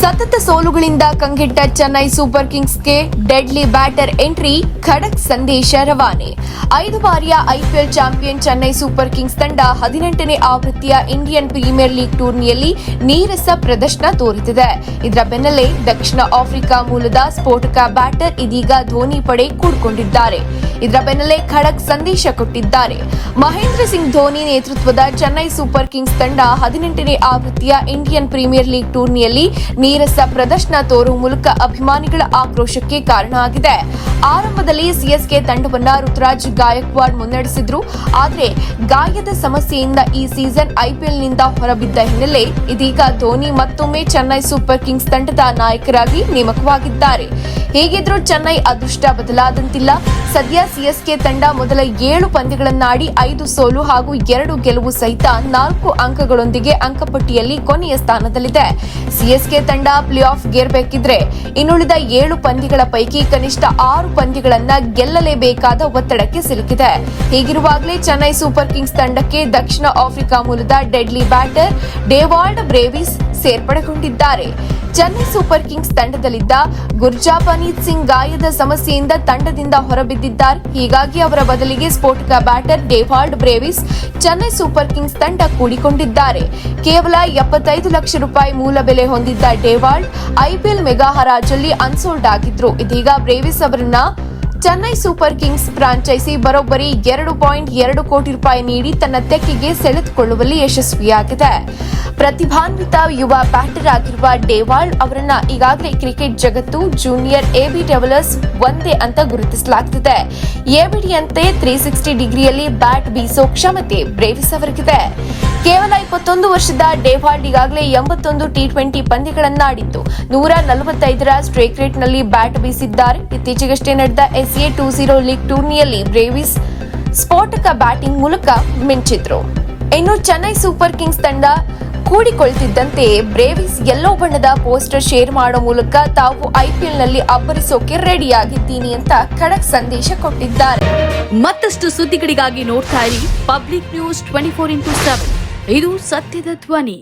ಸತತ ಸೋಲುಗಳಿಂದ ಕಂಗೆಟ್ಟ ಚೆನ್ನೈ ಸೂಪರ್ ಕಿಂಗ್ಸ್ಗೆ ಡೆಡ್ಲಿ ಬ್ಯಾಟರ್ ಎಂಟ್ರಿ, ಖಡಕ್ ಸಂದೇಶ ರವಾನೆ. 5 ಬಾರಿಯ IPL champion Chennai Super Kings ತಂಡ 18ನೇ ಆವೃತ್ತಿಯ ಇಂಡಿಯನ್ ಪ್ರೀಮಿಯರ್ ಲೀಗ್ ಟೂರ್ನಿಯಲ್ಲಿ ನೀರಸ ಪ್ರದರ್ಶನ ತೋರುತ್ತಿದೆ. ಇದರ ಬೆನ್ನಲ್ಲೇ ದಕ್ಷಿಣ ಆಫ್ರಿಕಾ ಮೂಲದ ಸ್ಫೋಟಕ ಬ್ಯಾಟರ್ ಇದೀಗ ಧೋನಿ ಪಡೆ ಕೂಡಿಕೊಂಡಿದ್ದಾರೆ. ಇದರ ಬೆನ್ನಲ್ಲೇ ಖಡಕ್ ಸಂದೇಶ ಕೊಟ್ಟಿದ್ದಾರೆ. ಮಹೇಂದ್ರ ಸಿಂಗ್ ಧೋನಿ ನೇತೃತ್ವದ ಚೆನ್ನೈ ಸೂಪರ್ ಕಿಂಗ್ಸ್ ತಂಡ 18ನೇ ಆವೃತ್ತಿಯ ಇಂಡಿಯನ್ ಪ್ರೀಮಿಯರ್ ಲೀಗ್ ಟೂರ್ನಿಯಲ್ಲಿ ನೀರಸ ಪ್ರದರ್ಶನ ತೋರುವ ಮೂಲಕ ಅಭಿಮಾನಿಗಳ ಆಕ್ರೋಶಕ್ಕೆ ಕಾರಣ ಆಗಿದೆ. ಆರಂಭದಲ್ಲಿ ಸಿಎಸ್ಕೆ ತಂಡವನ್ನ ಋತುರಾಜ್ ಗಾಯಕ್ವಾಡ್ ಮುನ್ನಡೆಸಿದ್ರು. ಆದರೆ ಗಾಯದ ಸಮಸ್ಯೆಯಿಂದ ಈ ಸೀಸನ್ ಐಪಿಎಲ್ನಿಂದ ಹೊರಬಿದ್ದ ಹಿನ್ನೆಲೆ ಇದೀಗ ಧೋನಿ ಮತ್ತೊಮ್ಮೆ ಚೆನ್ನೈ ಸೂಪರ್ ಕಿಂಗ್ಸ್ ತಂಡದ ನಾಯಕರಾಗಿ ನೇಮಕವಾಗಿದ್ದಾರೆ. ಹೇಗಿದ್ರೂ ಚೆನ್ನೈ ಅದೃಷ್ಟ ಬದಲಾದಂತಿಲ್ಲ. ಸದ್ಯ ಸಿಎಸ್ಕೆ ತಂಡ ಮೊದಲ 7 ಪಂದ್ಯಗಳನ್ನಾಡಿ 5 ಸೋಲು ಹಾಗೂ 2 ಗೆಲುವು ಸಹಿತ 4 ಅಂಕಗಳೊಂದಿಗೆ ಅಂಕಪಟ್ಟಿಯಲ್ಲಿ ಕೊನೆಯ ಸ್ಥಾನದಲ್ಲಿದೆ. ಸಿಎಸ್ಕೆ ತಂಡ ಪ್ಲೇ ಆಫ್ ಗೇರ್ಬೇಕಿದ್ರೆ ಇನ್ನುಳಿದ 7 ಪಂದ್ಯಗಳ ಪೈಕಿ ಕನಿಷ್ಠ 6 ಪಂದ್ಯಗಳನ್ನ ಗೆಲ್ಲಲೇಬೇಕಾದ ಒತ್ತಡಕ್ಕೆ ಸಿಲುಕಿದೆ. ಹೀಗಿರುವಾಗಲೇ ಚೆನ್ನೈ ಸೂಪರ್ ಕಿಂಗ್ಸ್ ತಂಡಕ್ಕೆ ದಕ್ಷಿಣ ಆಫ್ರಿಕಾ ಮೂಲದ ಡೆಡ್ಲಿ ಬ್ಯಾಟರ್ ಡೇವಾಲ್ಡ್ ಬ್ರೇವಿಸ್ ಸೇರ್ಪಡೆಗೊಂಡಿದ್ದಾರೆ. ಚೆನ್ನೈ ಸೂಪರ್ ಕಿಂಗ್ಸ್ ತಂಡದಲ್ಲಿದ್ದ ಗುರ್ಜಾಪನೀತ್ ಸಿಂಗ್ ಗಾಯದ ಸಮಸ್ಯೆಯಿಂದ ತಂಡದಿಂದ ಹೊರಬಿದ್ದಿದ್ದಾರೆ. ಹೀಗಾಗಿ ಅವರ ಬದಲಿಗೆ ಸ್ಫೋಟಕ batter Dewald Brevis Chennai Super Kings ತಂಡ ಕೂಡಿಕೊಂಡಿದ್ದಾರೆ. ಕೇವಲ 75 ಲಕ್ಷ ರೂಪಾಯಿ ಮೂಲ ಬೆಲೆ ಹೊಂದಿದ್ದ ಡೇವಾಲ್ಡ್ ಐಪಿಎಲ್ ಮೆಗಾ ಹರಾಜಲ್ಲಿ ಅನ್ಸೋಲ್ಡ್ ಆಗಿದ್ರು. ಇದೀಗ ಬ್ರೇವಿಸ್ ಅವರನ್ನ ಚೆನ್ನೈ ಸೂಪರ್ ಕಿಂಗ್ಸ್ ಫ್ರಾಂಚೈಸಿ ಬರೋಬ್ಬರಿ 2.2 ಕೋಟಿ ರೂಪಾಯಿ ನೀಡಿ ತನ್ನ ತೆಕ್ಕೆಗೆ ಸೆಳೆದುಕೊಳ್ಳುವಲ್ಲಿ ಯಶಸ್ವಿಯಾಗಿದೆ. ಪ್ರತಿಭಾನ್ವಿತ ಯುವ ಬ್ಯಾಟರ್ ಆಗಿರುವ ಡೇವಾಲ್ಡ್ ಅವರನ್ನ ಈಗಾಗಲೇ ಕ್ರಿಕೆಟ್ ಜಗತ್ತು ಜೂನಿಯರ್ ಎಬಿ ಡೆವಲರ್ಸ್ ಒಂದೇ ಅಂತ ಗುರುತಿಸಲಾಗುತ್ತಿದೆ. ಎಬಿಡಿಯಂತೆ 360 ಡಿಗ್ರಿಯಲ್ಲಿ ಬ್ಯಾಟ್ ಬೀಸೋ ಕ್ಷಮತೆ ಬ್ರೇವಿಸ್ ಅವರಿಗಿದೆ. ಕೇವಲ 21 ವರ್ಷದ ಡೇವಾಲ್ಡ್ ಈಗಾಗಲೇ 81 ಟಿ20 ಪಂದ್ಯಗಳನ್ನಾಡಿದ್ದು 145ರ ಸ್ಟ್ರೈಕ್ ರೇಟ್ನಲ್ಲಿ ಬ್ಯಾಟ್ ಬೀಸಿದ್ದಾರೆ. ಇತ್ತೀಚೆಗಷ್ಟೇ ನಡೆದ SA20 ಲೀಗ್ ಟೂರ್ನಿಯಲ್ಲಿ ಬ್ರೇವಿಸ್ ಸ್ಫೋಟಕ ಬ್ಯಾಟಿಂಗ್ ಮೂಲಕ ಮಿಂಚಿದ್ರು. ಇನ್ನು ಚೆನ್ನೈ ಸೂಪರ್ ಕಿಂಗ್ಸ್ ತಂಡ ಕೂಡಿಕೊಳ್ತಿದ್ದಂತೆ ಬ್ರೇವಿಸ್ ಯೆಲ್ಲೋ ಬಣ್ಣದ ಪೋಸ್ಟರ್ ಶೇರ್ ಮಾಡೋ ಮೂಲಕ ತಾವು ಐಪಿಎಲ್ನಲ್ಲಿ ಅಬ್ಬರಿಸೋಕೆ ರೆಡಿಯಾಗಿದ್ದೀನಿ ಅಂತ ಖಡಕ್ ಸಂದೇಶ ಕೊಟ್ಟಿದ್ದಾರೆ. ಮತ್ತಷ್ಟು ಸುದ್ದಿಗಳಿಗಾಗಿ ನೋಡ್ತಾ ಇರಿ ಪಬ್ಲಿಕ್ ನ್ಯೂಸ್ 24x7. ಇದು ಸತ್ಯದ ಧ್ವನಿ.